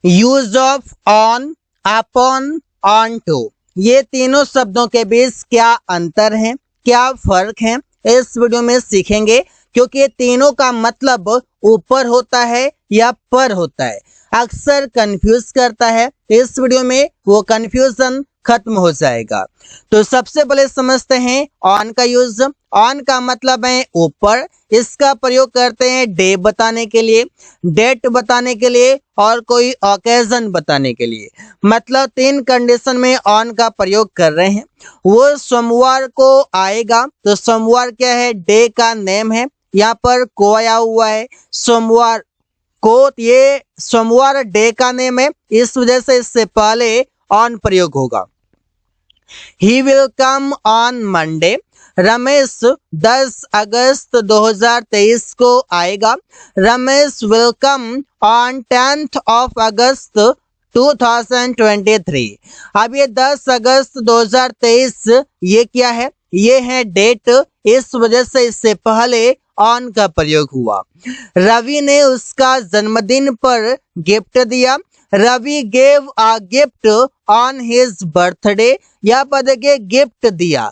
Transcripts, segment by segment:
Use of on, upon, on to, ये तीनों शब्दों के बीच क्या अंतर है, क्या फर्क है, इस वीडियो में सीखेंगे। क्योंकि ये तीनों का मतलब ऊपर होता है या पर होता है, अक्सर कंफ्यूज करता है। इस वीडियो में वो कंफ्यूजन खत्म हो जाएगा। तो सबसे पहले समझते हैं ऑन का यूज। ऑन का मतलब है ऊपर, इसका प्रयोग करते हैं डे बताने के लिए, डेट बताने के लिए और कोई ओकेजन बताने के लिए। मतलब तीन कंडीशन में ऑन का प्रयोग कर रहे हैं। वो सोमवार को आएगा, तो सोमवार क्या है, डे का नेम है। यहाँ पर को आया हुआ है सोमवार को, ये सोमवार डे का नेम है, इस वजह से इससे पहले ऑन प्रयोग होगा। He will come on Monday, Ramesh 10 अगस्त 2023 को आएगा। Ramesh will come on 10th of अगस्त 2023। अब ये 10 अगस्त 2023 ये क्या है, ये है डेट, इस वजह से इससे पहले ऑन का प्रयोग हुआ। रवि ने उसका जन्मदिन पर गिफ्ट दिया। Ravi gave a gift on his birthday. यहाँ पर देखिए गिफ्ट दिया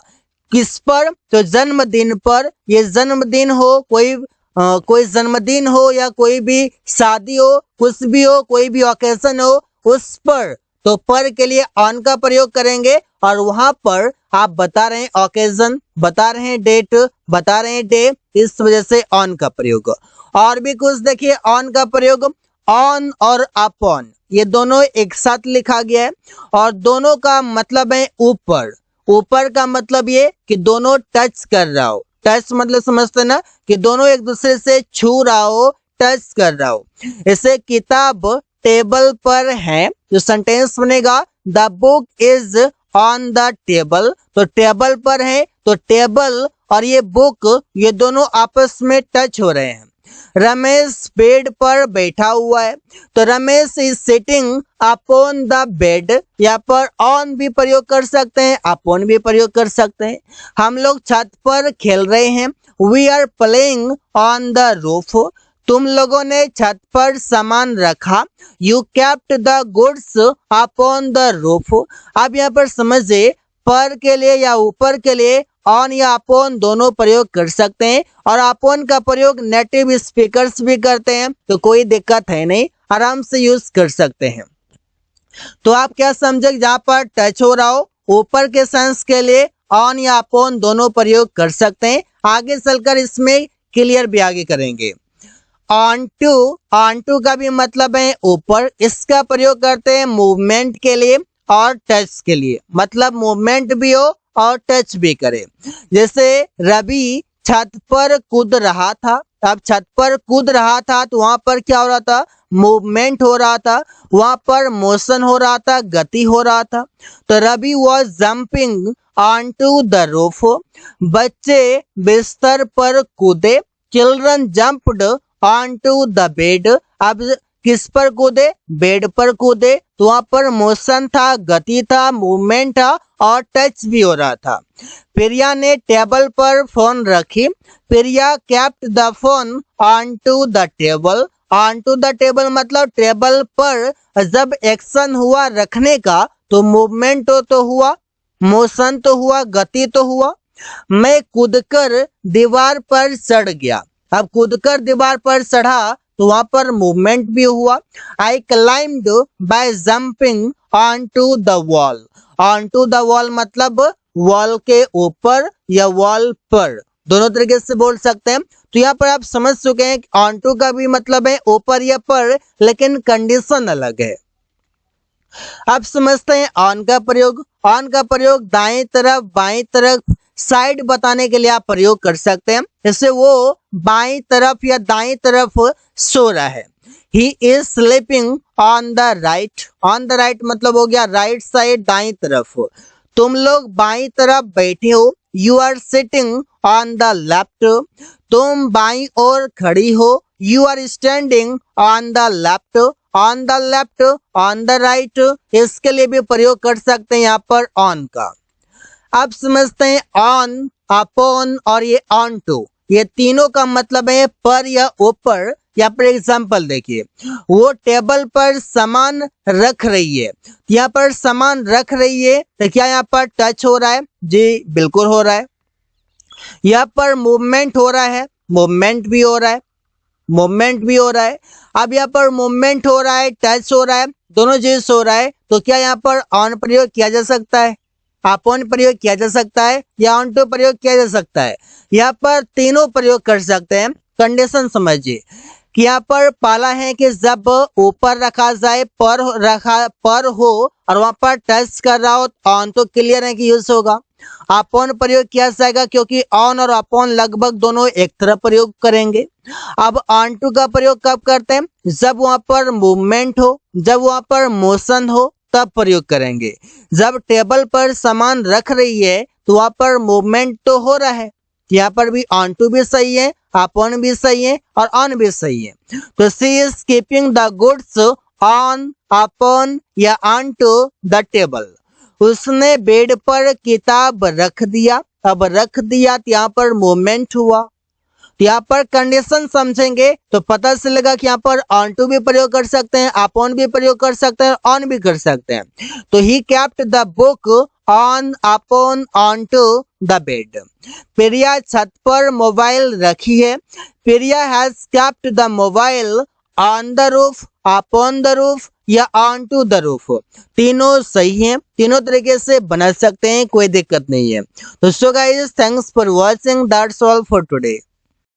किस पर, तो जन्मदिन पर। ये जन्मदिन हो, कोई जन्मदिन हो या कोई भी शादी हो, कुछ भी हो, कोई भी ओकेजन हो, उस पर तो पर के लिए ऑन का प्रयोग करेंगे। और वहां पर आप बता रहे हैं ओकेजन, बता रहे हैं डेट, बता रहे हैं डे, इस वजह से ऑन का प्रयोग। और भी कुछ देखिए ऑन का प्रयोग, ऑन और अपॉन, ये दोनों एक साथ लिखा गया है और दोनों का मतलब है ऊपर। ऊपर का मतलब ये कि दोनों टच कर रहा हो, टच मतलब समझते ना कि दोनों एक दूसरे से छू रहा हो, टच कर रहा हो। इसे किताब टेबल पर है, जो सेंटेंस बनेगा the book is on the table, तो टेबल पर है, तो टेबल और ये बुक ये दोनों आपस में टच हो रहे हैं। रमेश बेड पर बैठा हुआ है, तो Ramesh is sitting upon the bed. यहाँ पर ऑन भी प्रयोग कर सकते हैं, अपॉन भी प्रयोग कर सकते हैं। हम लोग छत पर खेल रहे हैं, we are playing on the roof. तुम लोगों ने छत पर सामान रखा, you kept the goods upon the roof. अब यहाँ पर समझे, पर के लिए या ऊपर के लिए ऑन या अपॉन दोनों प्रयोग कर सकते हैं। और अपॉन का प्रयोग नेटिव स्पीकर्स भी करते हैं, तो कोई दिक्कत है नहीं, आराम से यूज कर सकते हैं। तो आप क्या समझे, जहां पर टच हो रहा हो, ऊपर के सेंस के लिए ऑन या अपॉन दोनों प्रयोग कर सकते हैं। आगे चलकर इसमें क्लियर भी आगे करेंगे। ऑन टू का भी मतलब है ऊपर, इसका प्रयोग करते हैं मूवमेंट के लिए और टच के लिए, मतलब मूवमेंट भी हो और टच भी करे। जैसे रवि छत पर कूद रहा था, अब छत पर कूद रहा था तो वहां पर क्या हो रहा था, मूवमेंट हो रहा था, वहां पर मोशन हो रहा था, गति हो रहा था। तो Ravi was jumping on to the roof, बच्चे बिस्तर पर कूदे, children jumped on to the bed. अब किस पर कूदे, बेड पर कूदे, तो वहां पर मोशन था, गति था, मूवमेंट था और टच भी हो रहा था। प्रिया ने टेबल पर फोन रखी, Priya kept the phone on to the table. On to the table मतलब टेबल पर जब एक्शन हुआ रखने का, तो मूवमेंट तो हुआ, मोशन तो हुआ, गति तो हुआ। मैं कूदकर दीवार पर चढ़ गया, अब कूदकर दीवार पर चढ़ा तो वहां पर मूवमेंट भी हुआ। I climbed by jumping on to the wall. On to the wall मतलब वॉल के ऊपर या वॉल पर, दोनों तरीके से बोल सकते हैं। तो यहाँ पर आप समझ चुके हैं ऑन टू का भी मतलब है ऊपर या पर, लेकिन कंडीशन अलग है। अब समझते हैं ऑन का प्रयोग। ऑन का प्रयोग दाएं तरफ, बाएं तरफ, साइड बताने के लिए आप प्रयोग कर सकते हैं। जैसे वो बाएं तरफ या दाएं तरफ सो रहा है, he is sleeping on the right. On the right मतलब हो गया राइट साइड, दाएं तरफ। तुम लोग बाएं तरफ बैठे हो, you are sitting on the left. तुम बाईं ओर खड़ी हो, you are standing on the left. On the left, on the right, इसके लिए भी प्रयोग कर सकते हैं यहाँ पर ऑन का। अब समझते हैं ऑन, अपॉन और ये ऑन टू, ये तीनों का मतलब है पर या ऊपर, यहाँ पर एग्जाम्पल देखिए, वो टेबल पर सामान रख रही है। यहाँ पर सामान रख रही है तो क्या यहाँ पर टच हो रहा है? जी बिल्कुल हो रहा है। यहाँ पर मूवमेंट हो रहा है, मूवमेंट भी हो रहा है, मूवमेंट भी हो रहा है। अब यहाँ पर मूवमेंट हो रहा है, टच हो रहा है, दोनों चीज हो रहा है, तो क्या यहाँ पर ऑन प्रयोग किया जा सकता है, अपॉन प्रयोग किया जा सकता है या ऑन टू प्रयोग किया जा सकता है? यहाँ पर तीनों प्रयोग कर सकते हैं। कंडीशन समझिए कि यहाँ पर पहला है कि जब ऊपर रखा जाए, पर हो और वहां पर टच कर रहा हो, ऑन तो क्लियर है कि यूज होगा। अपॉन प्रयोग किया जाएगा क्योंकि ऑन और अपॉन लगभग दोनों एक तरह प्रयोग करेंगे। अब ऑन टू का प्रयोग कब करते हैं? जब वहां पर मूवमेंट हो, जब वहां पर मोशन हो, तब प्रयोग करेंगे। जब टेबल पर सामान रख रही है तो वहां पर मूवमेंट तो हो रहा है, यहाँ पर भी ऑन टू भी सही है, अपॉन भी सही है और ऑन भी सही है। तो she is keeping the goods on, upon या ऑन टू द टेबल। उसने बेड पर किताब रख दिया। अब रख दिया तो यहाँ पर मूवमेंट हुआ। तो यहाँ पर कंडीशन समझेंगे तो पता चलेगा कि यहाँ पर ऑन टू भी प्रयोग कर सकते हैं, अपॉन भी प्रयोग कर सकते हैं, ऑन भी कर सकते हैं। तो he kept the book on, upon, on to the bed. Priya छत पर मोबाइल रखी है। Priya has kept the mobile on the roof, upon the roof या ऑन टू द रूफ। तीनों सही हैं, तीनों तरीके से बना सकते हैं, कोई दिक्कत नहीं है। तो so guys, thanks for watching, that's all for today.